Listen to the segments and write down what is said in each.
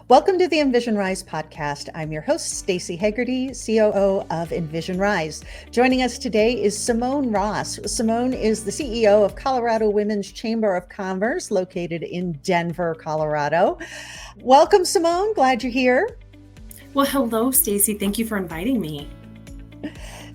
Welcome to the Envision Rise podcast. I'm your host, Stacey Hegarty, COO of Envision Rise. Joining us today is Simone Ross. Simone is the CEO of Colorado Women's Chamber of Commerce, located in Denver, Colorado. Welcome, Simone. Glad you're here. Well, hello, Stacey. Thank you for inviting me.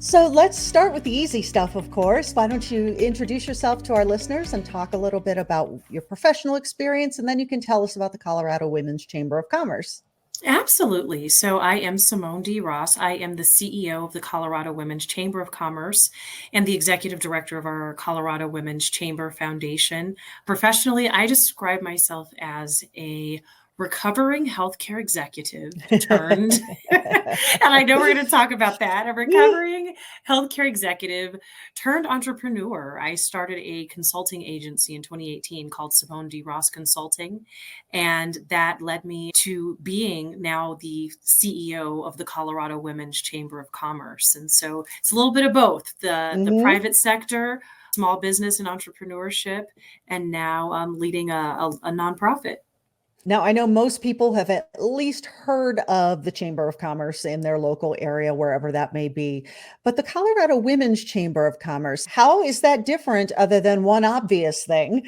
So let's start with the easy stuff, of course. Why don't you introduce yourself to our listeners and talk a little bit about your professional experience, and then you can tell us about the Colorado Women's Chamber of Commerce. Absolutely. So I am Simone D. Ross. I am the CEO of the Colorado Women's Chamber of Commerce and the executive director of our Colorado Women's Chamber Foundation. Professionally, I describe myself as a recovering healthcare executive turned, and I know we're going to talk about that, a recovering healthcare executive turned entrepreneur. I started a consulting agency in 2018 called Simone D. Ross Consulting, and that led me to being now the CEO of the Colorado Women's Chamber of Commerce. And so it's a little bit of both, the private sector, small business and entrepreneurship, and now leading a nonprofit. Now, I know most people have at least heard of the Chamber of Commerce in their local area, wherever that may be. But the Colorado Women's Chamber of Commerce, how is that different other than one obvious thing?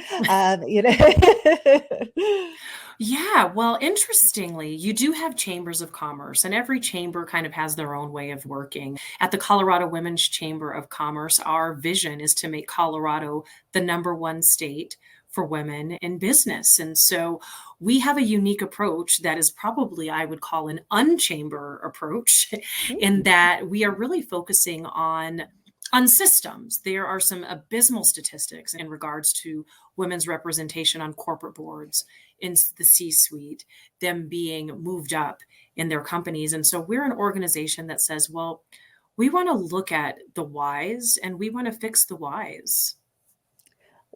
Yeah, well, interestingly, you do have chambers of commerce, and every chamber kind of has their own way of working. At the Colorado Women's Chamber of Commerce, our vision is to make Colorado the number one state for women in business. And so we have a unique approach that is probably, I would call, an unchamber approach in that we are really focusing on systems. There are some abysmal statistics in regards to women's representation on corporate boards, in the C-suite, them being moved up in their companies. And so we're an organization that says, well, we want to look at the whys and we want to fix the whys.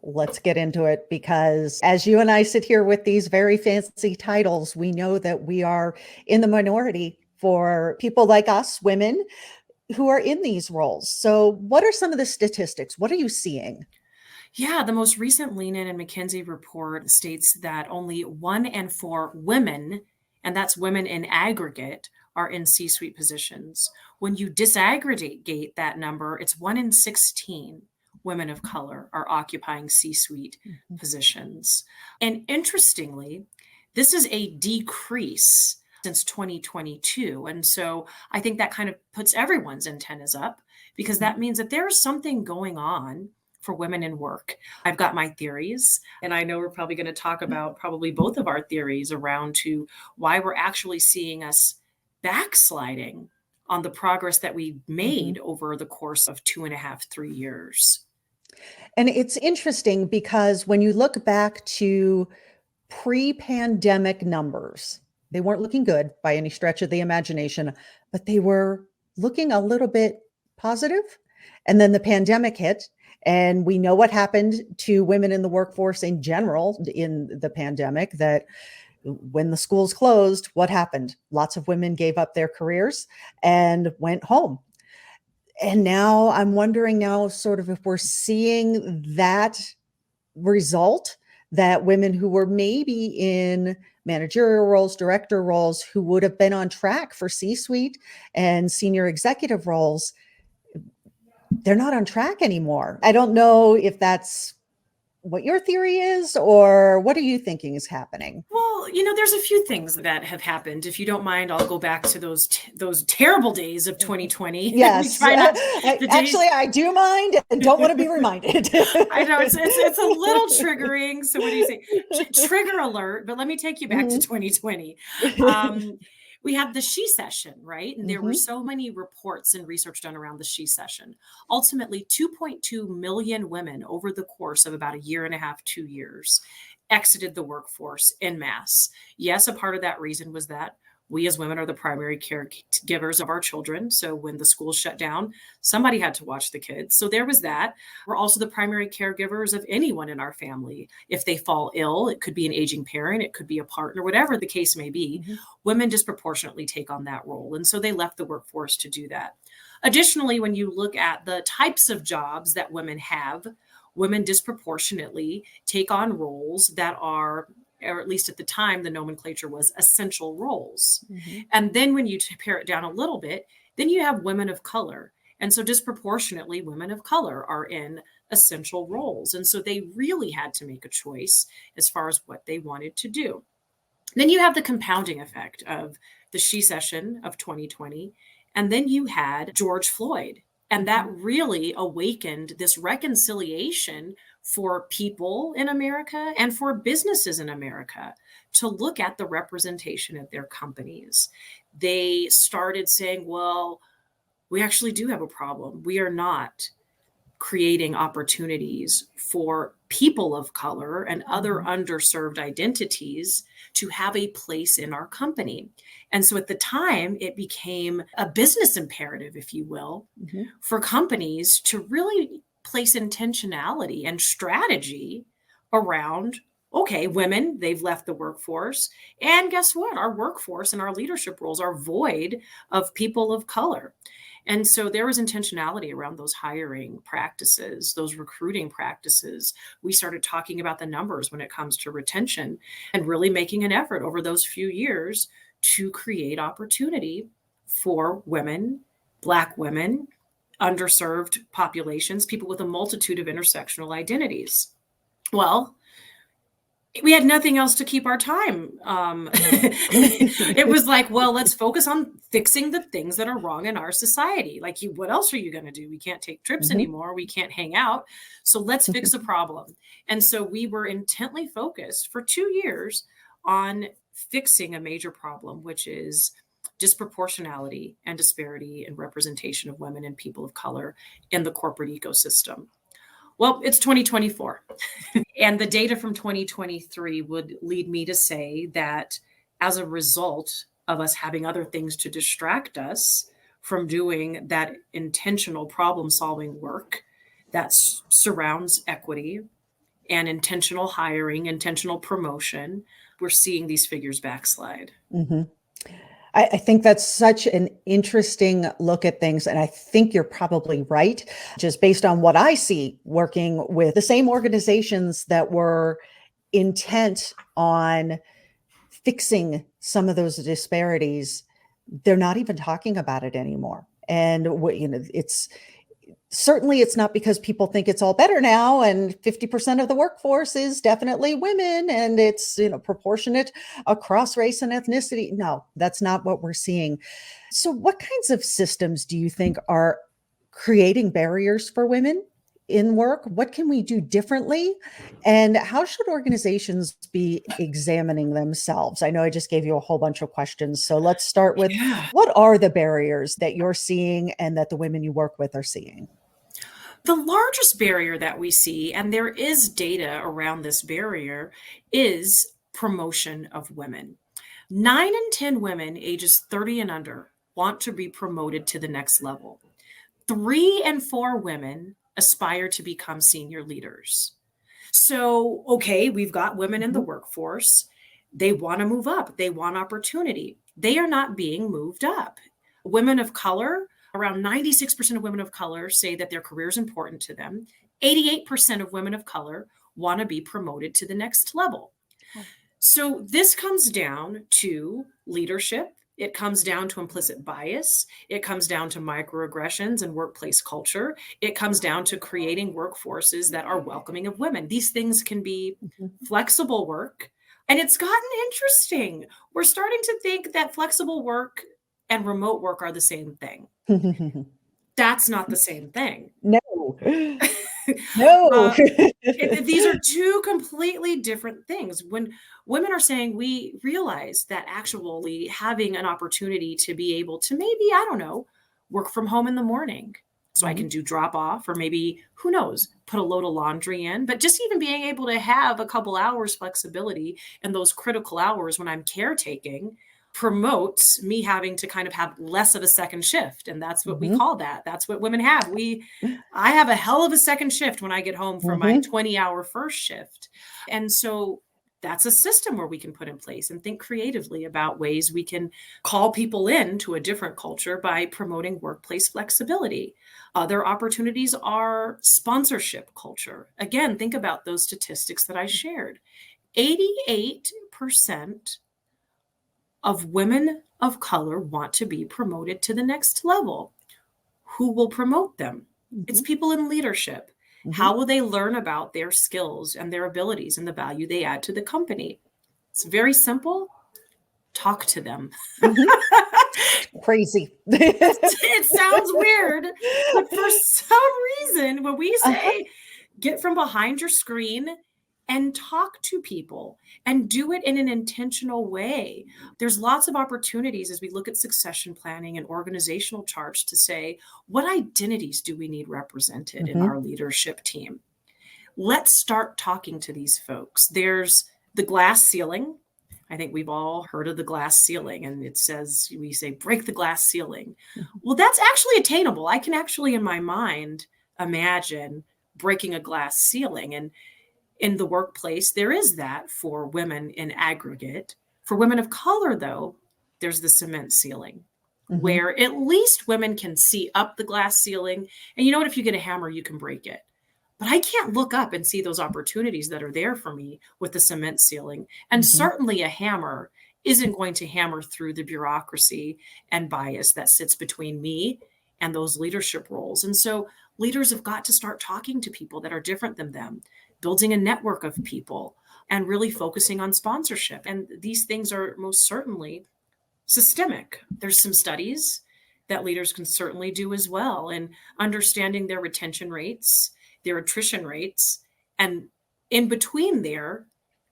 Let's get into it, because as you and I sit here with these very fancy titles, we know that we are in the minority for people like us, women, who are in these roles. So what are some of the statistics? What are you seeing? Yeah, the most recent Lean In and McKinsey report states that only 1 in 4 women, and that's women in aggregate, are in C-suite positions. When you disaggregate that number, it's 1 in 16 women of color are occupying C-suite positions. And interestingly, this is a decrease since 2022. And so I think that kind of puts everyone's antennas up, because that means that there's something going on for women in work. I've got my theories, and I know we're probably going to talk about probably both of our theories around to why we're actually seeing us backsliding on the progress that we made over the course of 2.5, 3 years. And it's interesting because when you look back to pre-pandemic numbers, they weren't looking good by any stretch of the imagination, but they were looking a little bit positive. And then the pandemic hit, and we know what happened to women in the workforce in general in the pandemic, that when the schools closed, what happened? Lots of women gave up their careers and went home. And now I'm wondering sort of if we're seeing that result, that women who were maybe in managerial roles, director roles, who would have been on track for C-suite and senior executive roles, they're not on track anymore. I don't know if that's what your theory is, or what are you thinking is happening? Well, there's a few things that have happened. If you don't mind, I'll go back to those terrible days of 2020. Yes, actually, I do mind and don't want to be reminded. I know it's a little triggering. So what do you say? Trigger alert. But let me take you back to 2020. We had the She Session, right? And there were so many reports and research done around the She Session. Ultimately, 2.2 million women over the course of about 1.5 to 2 years exited the workforce en masse. Yes, a part of that reason was that we as women are the primary caregivers of our children. So when the schools shut down, somebody had to watch the kids. So there was that. We're also the primary caregivers of anyone in our family. If they fall ill, it could be an aging parent, it could be a partner, whatever the case may be. Women disproportionately take on that role. And so they left the workforce to do that. Additionally, when you look at the types of jobs that women have, women disproportionately take on roles that are or at least at the time, the nomenclature was essential roles. Mhm. And then when you pare it down a little bit, then you have women of color. And so disproportionately, women of color are in essential roles. And so they really had to make a choice as far as what they wanted to do. Then you have the compounding effect of the she session of 2020. And then you had George Floyd. And that Mhm. really awakened this reconciliation for people in America and for businesses in America to look at the representation of their companies. They started saying, well, we actually do have a problem. We are not creating opportunities for people of color and other Mhm. underserved identities to have a place in our company. And so at the time, it became a business imperative, if you will, Mhm. for companies to really place intentionality and strategy around, okay, women, they've left the workforce. And guess what? Our workforce and our leadership roles are void of people of color. And so there was intentionality around those hiring practices, those recruiting practices. We started talking about the numbers when it comes to retention and really making an effort over those few years to create opportunity for women, Black women, underserved populations, people with a multitude of intersectional identities. Well, we had nothing else to keep our time. It was like, well, let's focus on fixing the things that are wrong in our society. Like, what else are you going to do? We can't take trips Mhm. anymore. We can't hang out. So let's fix a problem. And so we were intently focused for 2 years on fixing a major problem, which is disproportionality and disparity in representation of women and people of color in the corporate ecosystem. Well, it's 2024. And the data from 2023 would lead me to say that as a result of us having other things to distract us from doing that intentional problem solving work that surrounds equity and intentional hiring, intentional promotion, we're seeing these figures backslide. Mhm. I think that's such an interesting look at things. And I think you're probably right, just based on what I see working with the same organizations that were intent on fixing some of those disparities. They're not even talking about it anymore. And it's not because people think it's all better now and 50% of the workforce is definitely women and it's proportionate across race and ethnicity. No, that's not what we're seeing. So what kinds of systems do you think are creating barriers for women in work? What can we do differently? And how should organizations be examining themselves? I know I just gave you a whole bunch of questions. So let's start with, Yeah. what are the barriers that you're seeing and that the women you work with are seeing? The largest barrier that we see, and there is data around this barrier, is promotion of women. 9 in 10 women ages 30 and under want to be promoted to the next level. 3 in 4 women aspire to become senior leaders. So, okay, we've got women in the Mhm. workforce. They want to move up, they want opportunity. They are not being moved up. Women of color, around 96% of women of color say that their career is important to them. 88% of women of color want to be promoted to the next level. Oh. So this comes down to leadership. It comes down to implicit bias. It comes down to microaggressions and workplace culture. It comes down to creating workforces that are welcoming of women. These things can be Mhm. flexible work. And it's gotten interesting. We're starting to think that flexible work and remote work are the same thing. That's not the same thing. No. No. uh, these are two completely different things. When women are saying, we realize that actually having an opportunity to be able to maybe, I don't know, work from home in the morning so I can Mhm. do drop off, or maybe, who knows, put a load of laundry in, but just even being able to have a couple hours flexibility in those critical hours when I'm caretaking promotes me having to kind of have less of a second shift. And that's what we Mhm. call that. That's what women have. I have a hell of a second shift when I get home from my Mhm. 20-hour first shift. And so that's a system where we can put in place and think creatively about ways we can call people in to a different culture by promoting workplace flexibility. Other opportunities are sponsorship culture. Again, think about those statistics that I shared. 88% of women of color want to be promoted to the next level. Who will promote them? It's people in leadership. Mhm. How will they learn about their skills and their abilities and the value they add to the company? It's very simple. Talk to them. Mhm. Crazy. It sounds weird, but for some reason, when we Uh-huh. say get from behind your screen and talk to people and do it in an intentional way, there's lots of opportunities as we look at succession planning and organizational charts to say, what identities do we need represented in Mhm. our leadership team? Let's start talking to these folks. There's the glass ceiling. I think we've all heard of the glass ceiling, and it says, we say, break the glass ceiling. Mhm. Well, that's actually attainable. I can actually, in my mind, imagine breaking a glass ceiling. And in the workplace, there is that for women in aggregate. For women of color, though, there's the cement ceiling, Mhm. where at least women can see up the glass ceiling. And you know what? If you get a hammer, you can break it. But I can't look up and see those opportunities that are there for me with the cement ceiling. And Mhm. certainly a hammer isn't going to hammer through the bureaucracy and bias that sits between me and those leadership roles. And so leaders have got to start talking to people that are different than them, building a network of people, and really focusing on sponsorship. And these things are most certainly systemic. There's some studies that leaders can certainly do as well, and understanding their retention rates, their attrition rates, and in between there,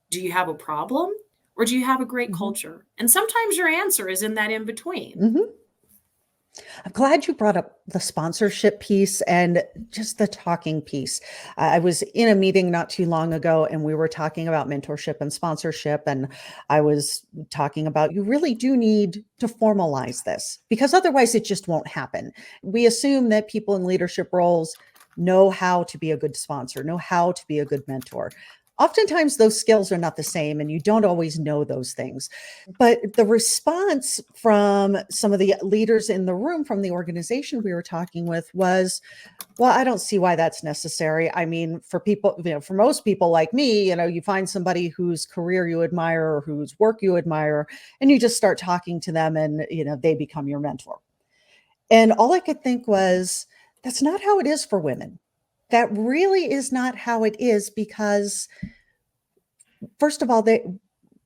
do you have a problem or do you have a great Mhm. culture? And sometimes your answer is in that in between. Mhm. I'm glad you brought up the sponsorship piece and just the talking piece. I was in a meeting not too long ago and we were talking about mentorship and sponsorship. And I was talking about you really do need to formalize this because otherwise it just won't happen. We assume that people in leadership roles know how to be a good sponsor, know how to be a good mentor. Oftentimes, those skills are not the same, and you don't always know those things. But the response from some of the leaders in the room from the organization we were talking with was, well, I don't see why that's necessary. I mean, for people, for most people like me, you find somebody whose career you admire or whose work you admire, and you just start talking to them and, they become your mentor. And all I could think was, that's not how it is for women. That really is not how it is because first of all,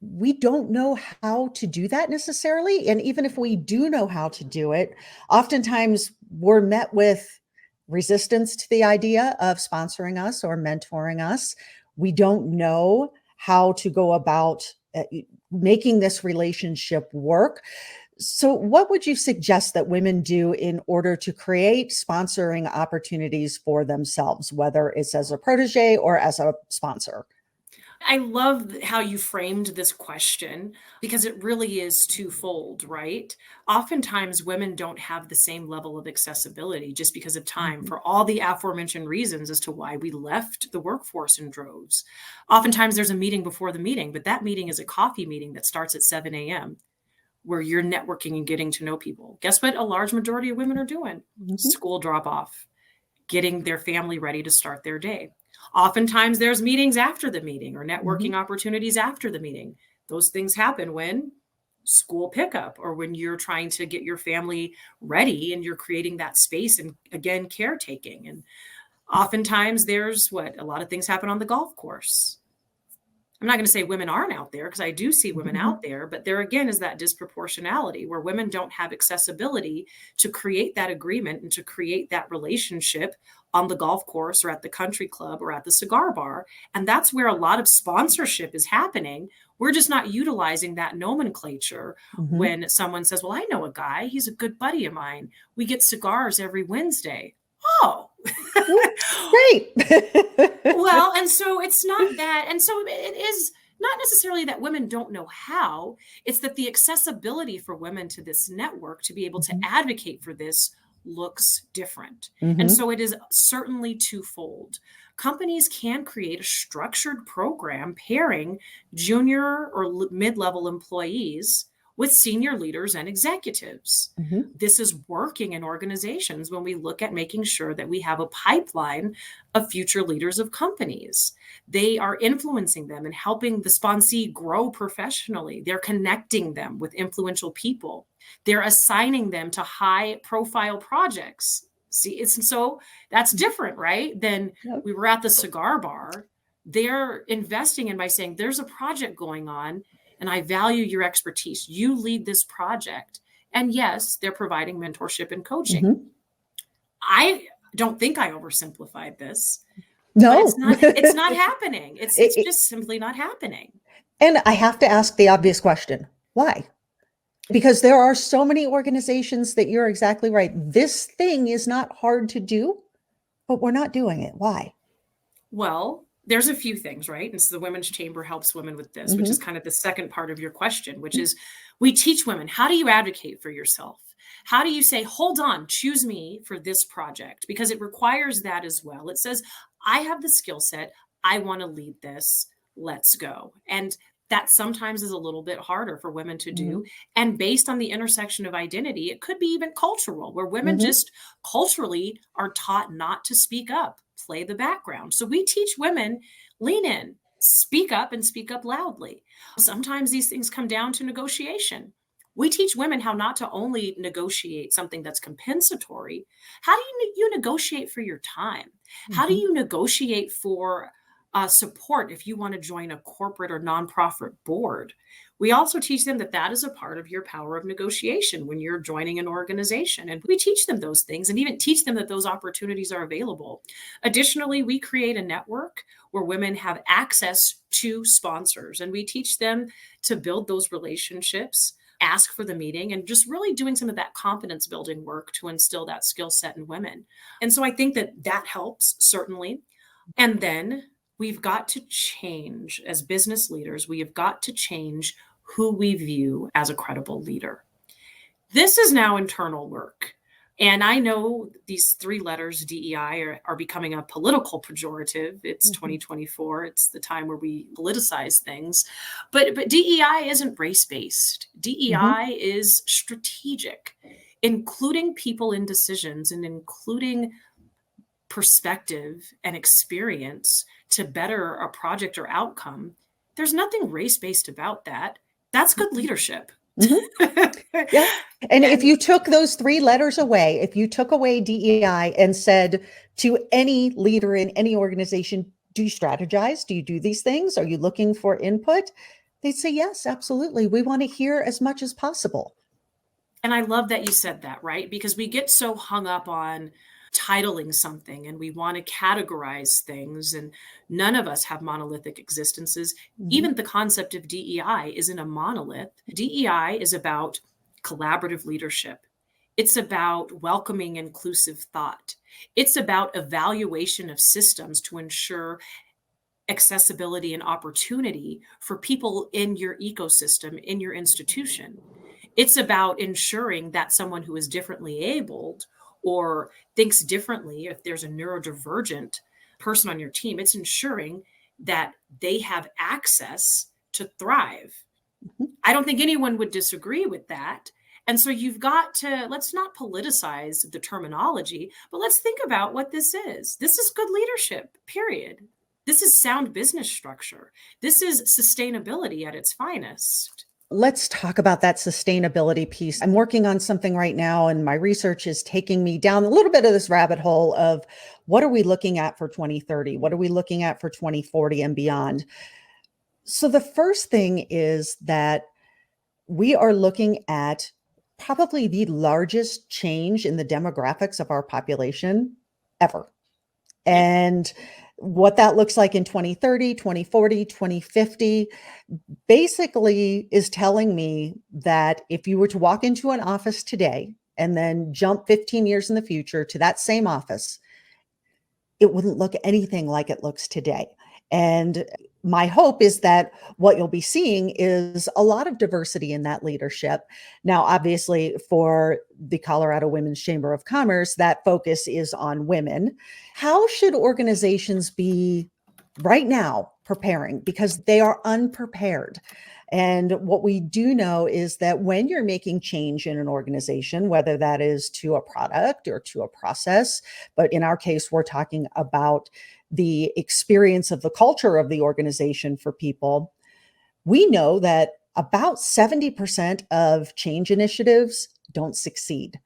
we don't know how to do that necessarily. And even if we do know how to do it, oftentimes we're met with resistance to the idea of sponsoring us or mentoring us. We don't know how to go about making this relationship work. So, what would you suggest that women do in order to create sponsoring opportunities for themselves, whether it's as a protege or as a sponsor? I love how you framed this question because it really is twofold, right? Oftentimes, women don't have the same level of accessibility just because of time Mhm. for all the aforementioned reasons as to why we left the workforce in droves. Oftentimes, there's a meeting before the meeting, but that meeting is a coffee meeting that starts at 7 a.m. where you're networking and getting to know people. Guess what? A large majority of women are doing Mhm. school drop off, getting their family ready to start their day. Oftentimes, there's meetings after the meeting or Mhm. networking opportunities after the meeting. Those things happen when school pickup or when you're trying to get your family ready and you're creating that space and again, caretaking. And oftentimes, there's a lot of things happen on the golf course. I'm not going to say women aren't out there because I do see women Mhm. out there, but there again is that disproportionality where women don't have accessibility to create that agreement and to create that relationship on the golf course or at the country club or at the cigar bar. And that's where a lot of sponsorship is happening. We're just not utilizing that nomenclature Mhm. when someone says, well, I know a guy, he's a good buddy of mine. We get cigars every Wednesday. Oh, Mm, great. well, and so it's not that. And so it is not necessarily that women don't know how, it's that the accessibility for women to this network to be able to Mhm. advocate for this looks different. And Mhm. so it is certainly twofold. Companies can create a structured program pairing junior or mid level employees with senior leaders and executives. Mhm. This is working in organizations when we look at making sure that we have a pipeline of future leaders of companies. They are influencing them and helping the sponsee grow professionally. They're connecting them with influential people. They're assigning them to high profile projects. See, it's so that's different, right? Than Yep. we were at the cigar bar. They're investing in by saying, there's a project going on and I value your expertise. You lead this project. And yes, they're providing mentorship and coaching. Mhm. I don't think I oversimplified this, but No. it's not happening. It's It- just simply not happening. and I have to ask the obvious question. Why? Because there are so many organizations that you're exactly right. This thing is not hard to do, but we're not doing it. Why? Well, there's a few things, right? And so the Women's Chamber helps women with this, which is Mhm. kind of the second part of your question, which is we teach women, how do you advocate for yourself? How do you say, hold on, choose me for this project? Because it requires that as well. It says, I have the skill set. I want to lead this. Let's go. And that sometimes is a little bit harder for women to do. Mhm. And based on the intersection of identity, it could be even cultural, where women Mhm. just culturally are taught not to speak up, play the background. So we teach women, lean in, speak up, and speak up loudly. Sometimes these things come down to negotiation. We teach women how not to only negotiate something that's compensatory. How do you negotiate for your time? How do Mhm. you negotiate for support if you want to join a corporate or nonprofit board? We also teach them that that is a part of your power of negotiation when you're joining an organization. And we teach them those things and even teach them that those opportunities are available. Additionally, we create a network where women have access to sponsors, and we teach them to build those relationships, ask for the meeting, and just really doing some of that confidence building work to instill that skill set in women. And so I think that that helps, certainly. And then we've got to change as business leaders, we have got to change who we view as a credible leader. This is now internal work. And I know these three letters, DEI, are becoming a political pejorative. It's Mhm. 2024. It's the time where we politicize things. But DEI isn't race based, Mhm. DEI is strategic, including people in decisions and including perspective and experience to better a project or outcome. There's nothing race based about that. That's good leadership. Mhm. Yeah. And if And you took those three letters away, if you took away DEI and said to any leader in any organization, do you strategize? Do you do these things? Are you looking for input? They'd say, yes, absolutely. We want to hear as much as possible. And I love that you said that, right? Because we get so hung up on titling something and we want to categorize things, and none of us have monolithic existences. Mhm. Even the concept of DEI isn't a monolith. DEI is about collaborative leadership. It's about welcoming inclusive thought. It's about evaluation of systems to ensure accessibility and opportunity for people in your ecosystem, in your institution. It's about ensuring that someone who is differently abled or thinks differently, if there's a neurodivergent person on your team, it's ensuring that they have access to thrive. Mhm. I don't think anyone would disagree with that. And so you've got to, let's not politicize the terminology, but let's think about what this is. This is good leadership, period. This is sound business structure. This is sustainability at its finest. Let's talk about that sustainability piece. I'm working on something right now, and my research is taking me down a little bit of this rabbit hole of what are we looking at for 2030? What are we looking at for 2040 and beyond? So, the first thing is that we are looking at probably the largest change in the demographics of our population ever. Yeah. And what that looks like in 2030, 2040, 2050 basically is telling me that if you were to walk into an office today and then jump 15 years in the future to that same office, it wouldn't look anything like it looks today. And my hope is that what you'll be seeing is a lot of diversity in that leadership. Now, obviously, for the Colorado Women's Chamber of Commerce, that focus is on women. How should organizations be right now preparing? Because they are unprepared. And what we do know is that when you're making change in an organization, whether that is to a product or to a process, but in our case, we're talking about the experience of the culture of the organization for people, we know that about 70% of change initiatives don't succeed.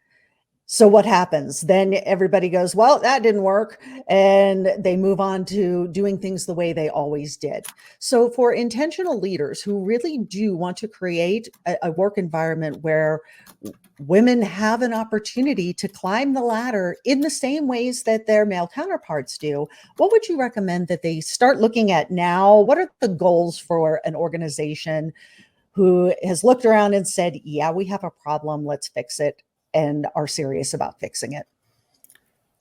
So what happens? Then everybody goes, well, that didn't work. And they move on to doing things the way they always did. So for intentional leaders who really do want to create a work environment where women have an opportunity to climb the ladder in the same ways that their male counterparts do, what would you recommend that they start looking at now? What are the goals for an organization who has looked around and said, yeah, we have a problem, let's fix it, and are serious about fixing it?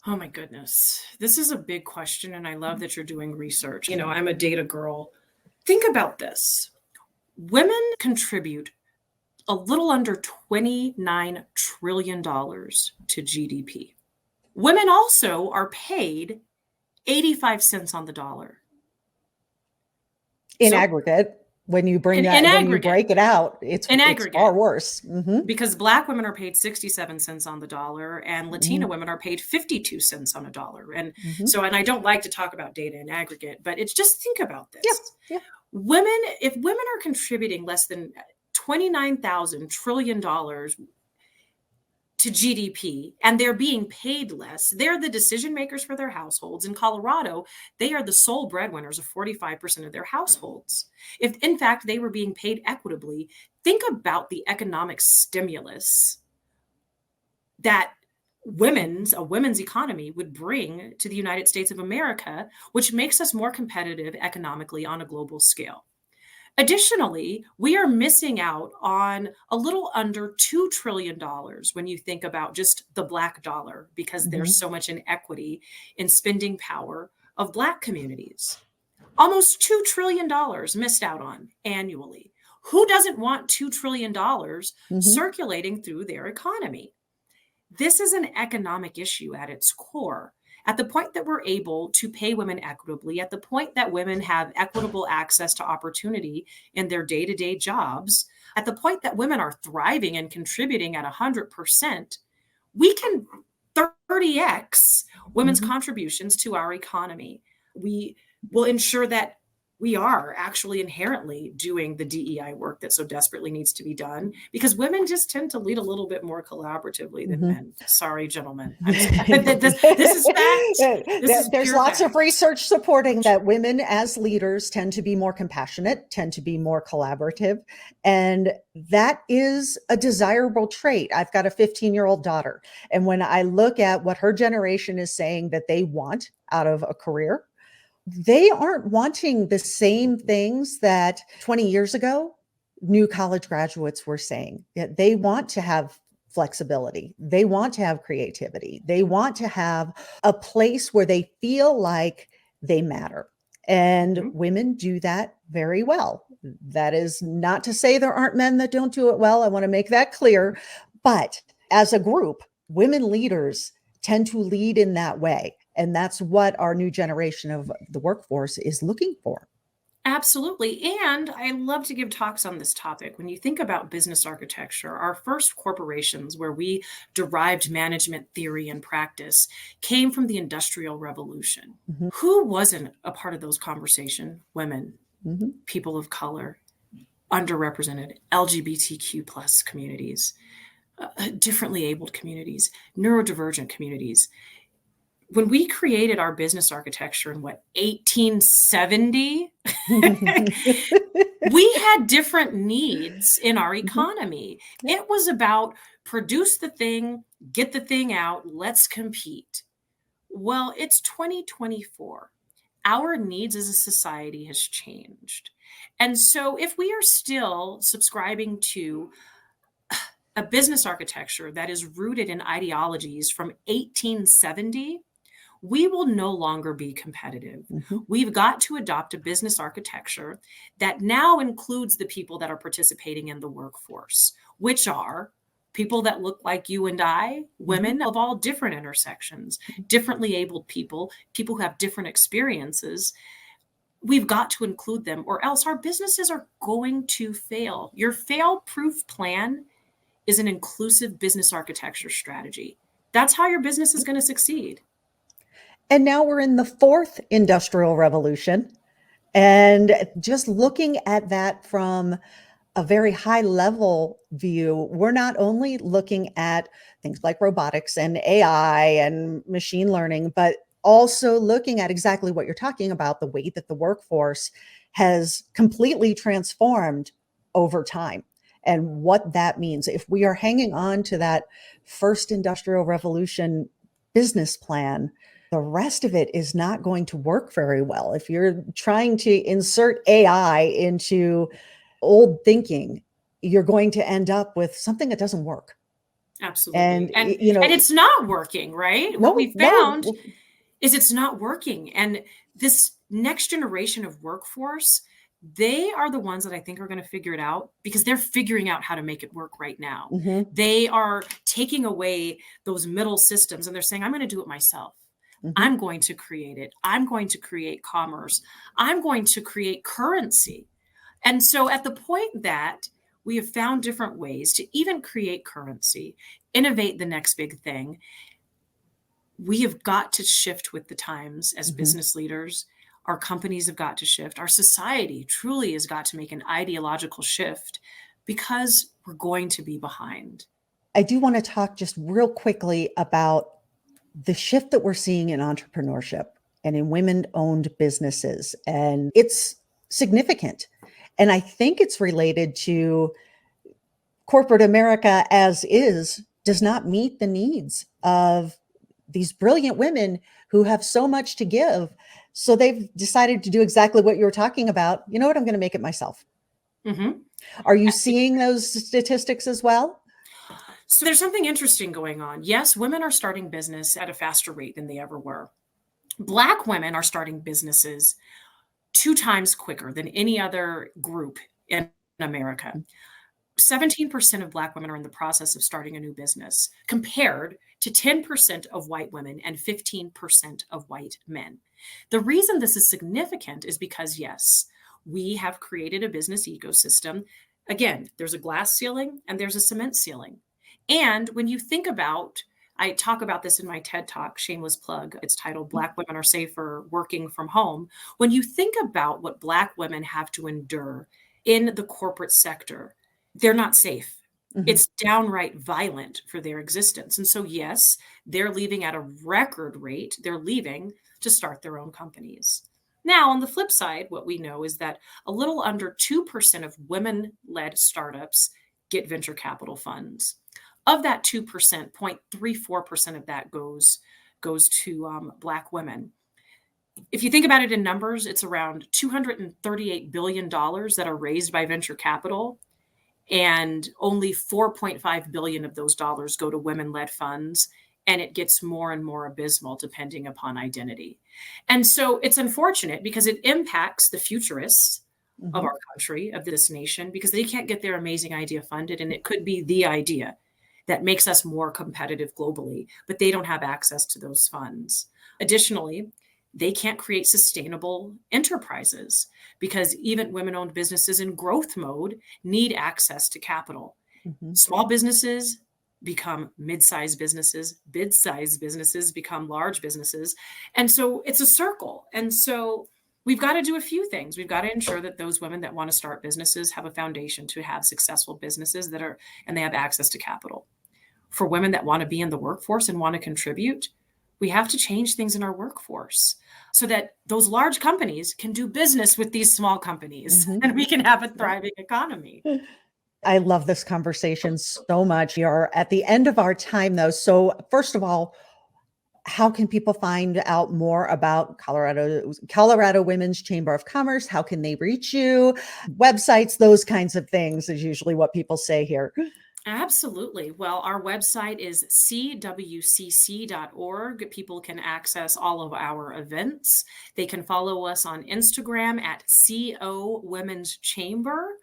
Oh my goodness. This is a big question, and I love that you're doing research. You know, I'm a data girl. Think about this. Women contribute a little under $29 trillion to GDP. Women also are paid 85 cents on the dollar. In aggregate, when you bring that, when you break it out, it's far worse. Because Black women are paid 67 cents on the dollar and Latina women are paid 52 cents on a dollar. And so, and I don't like to talk about data in aggregate, but it's just, think about this. Women, if women are contributing less than $29,000 trillion to GDP and they're being paid less, they're the decision makers for their households. In Colorado, they are the sole breadwinners of 45% of their households. If in fact they were being paid equitably, think about the economic stimulus that a women's economy would bring to the United States of America, which makes us more competitive economically on a global scale. Additionally, we are missing out on a little under $2 trillion when you think about just the Black dollar, because there's so much inequity in spending power of Black communities. Almost $2 trillion missed out on annually. Who doesn't want $2 trillion circulating through their economy? This is an economic issue at its core. At the point that we're able to pay women equitably, at the point that women have equitable access to opportunity in their day-to-day jobs, at the point that women are thriving and contributing at 100%, we can 30x women's contributions to our economy. We will ensure that we are actually inherently doing the DEI work that so desperately needs to be done, because women just tend to lead a little bit more collaboratively than men. Sorry, gentlemen. This is fact. There's lots of research supporting that women as leaders tend to be more compassionate, tend to be more collaborative. And that is a desirable trait. I've got a 15-year-old daughter. And when I look at what her generation is saying that they want out of a career, they aren't wanting the same things that 20 years ago new college graduates were saying. They want to have flexibility. They want to have creativity. They want to have a place where they feel like they matter. And women do that very well. That is not to say there aren't men that don't do it well. I want to make that clear. But as a group, women leaders tend to lead in that way. And that's what our new generation of the workforce is looking for. Absolutely. And I love to give talks on this topic. When you think about business architecture, our first corporations where we derived management theory and practice came from the Industrial Revolution. Who wasn't a part of those conversations? Women, people of color, underrepresented, LGBTQ plus communities, differently abled communities, neurodivergent communities. When we created our business architecture in 1870, we had different needs in our economy. It was about produce the thing, get the thing out, let's compete. Well, it's 2024. Our needs as a society has changed. And so if we are still subscribing to a business architecture that is rooted in ideologies from 1870, we will no longer be competitive. We've got to adopt a business architecture that now includes the people that are participating in the workforce, which are people that look like you and I, women of all different intersections, differently abled people, people who have different experiences. We've got to include them, or else our businesses are going to fail. Your fail-proof plan is an inclusive business architecture strategy. That's how your business is going to succeed. And now we're in the fourth industrial revolution. And just looking at that from a very high level view, we're not only looking at things like robotics and AI and machine learning, but also looking at exactly what you're talking about, the way that the workforce has completely transformed over time and what that means. If we are hanging on to that first industrial revolution business plan, the rest of it is not going to work very well. If you're trying to insert AI into old thinking, you're going to end up with something that doesn't work. And, Absolutely. And it's not working, right? What no, we no. found is it's not working. And this next generation of workforce, they are the ones that I think are going to figure it out, because they're figuring out how to make it work right now. Mm-hmm, They are taking away those middle systems and they're saying, I'm going to do it myself. mm-hmm. I'm going to create it. I'm going to create commerce. I'm going to create currency. And so at the point that we have found different ways to even create currency, innovate the next big thing, we have got to shift with the times as business leaders. Our companies have got to shift. Our society truly has got to make an ideological shift, because we're going to be behind. I do want to talk just real quickly about the shift that we're seeing in entrepreneurship and in women-owned businesses. And it's significant. And I think it's related to corporate America as is does not meet the needs of these brilliant women who have so much to give. So they've decided to do exactly what you were talking about. You know what? I'm going to make it myself. Mm-hmm. Are you seeing those statistics as well? So there's something interesting going on. Yes, women are starting business at a faster rate than they ever were. Black women are starting businesses 2 times quicker than any other group in America. 17% of Black women are in the process of starting a new business, compared to 10% of white women and 15% of white men. The reason this is significant is because, yes, we have created a business ecosystem. Again, there's a glass ceiling and there's a cement ceiling. And when you think about, I talk about this in my TED Talk, shameless plug. It's titled Black Women Are Safer Working from Home. When you think about what Black women have to endure in the corporate sector, they're not safe. Mm-hmm. It's downright violent for their existence. And so, yes, they're leaving at a record rate. They're leaving to start their own companies. Now, on the flip side, what we know is that a little under 2% of women-led startups get venture capital funds. Of that 2%, 0.34% of that goes to Black women. If you think about it in numbers, it's around $238 billion that are raised by venture capital, and only 4.5 billion of those dollars go to women-led funds, and it gets more and more abysmal depending upon identity. And so it's unfortunate, because it impacts the futurists of our country, of this nation, because they can't get their amazing idea funded, and it could be the idea that makes us more competitive globally, but they don't have access to those funds. Additionally, they can't create sustainable enterprises, because even women-owned businesses in growth mode need access to capital. Mm-hmm. Small businesses become mid-sized businesses, big-sized businesses become large businesses. And so it's a circle. And so we've got to do a few things. We've got to ensure that those women that want to start businesses have a foundation to have successful businesses and they have access to capital. For women that want to be in the workforce and want to contribute, we have to change things in our workforce so that those large companies can do business with these small companies, and we can have a thriving economy. I love this conversation so much. We are at the end of our time, though. So first of all, how can people find out more about Colorado Women's Chamber of Commerce? How can they reach you? Websites, those kinds of things is usually what people say here. Absolutely. Well, our website is cwcc.org. People can access all of our events. They can follow us on Instagram at CO Women's Chamber.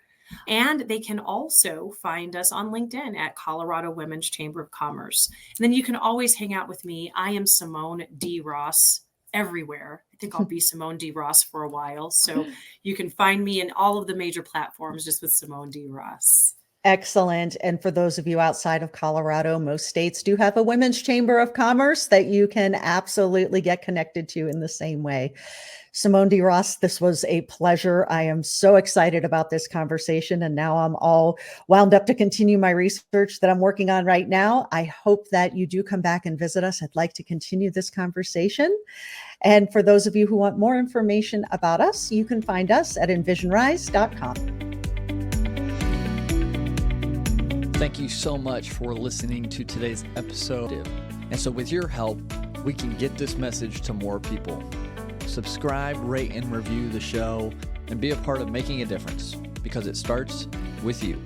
And they can also find us on LinkedIn at Colorado Women's Chamber of Commerce. And then you can always hang out with me. I am Simone D. Ross everywhere think I'll be Simone D. Ross for a while. So you can find me in all of the major platforms just with Simone D. Ross. Excellent. And for those of you outside of Colorado, most states do have a women's chamber of commerce that you can absolutely get connected to in the same way. Simone D. Ross, this was a pleasure. I am so excited about this conversation, and now I'm all wound up to continue my research that I'm working on right now. I hope that you do come back and visit us. I'd like to continue this conversation. And for those of you who want more information about us, you can find us at envisionrise.com. Thank you so much for listening to today's episode. And so with your help, we can get this message to more people. Subscribe, rate, and review the show, and be a part of making a difference, because it starts with you.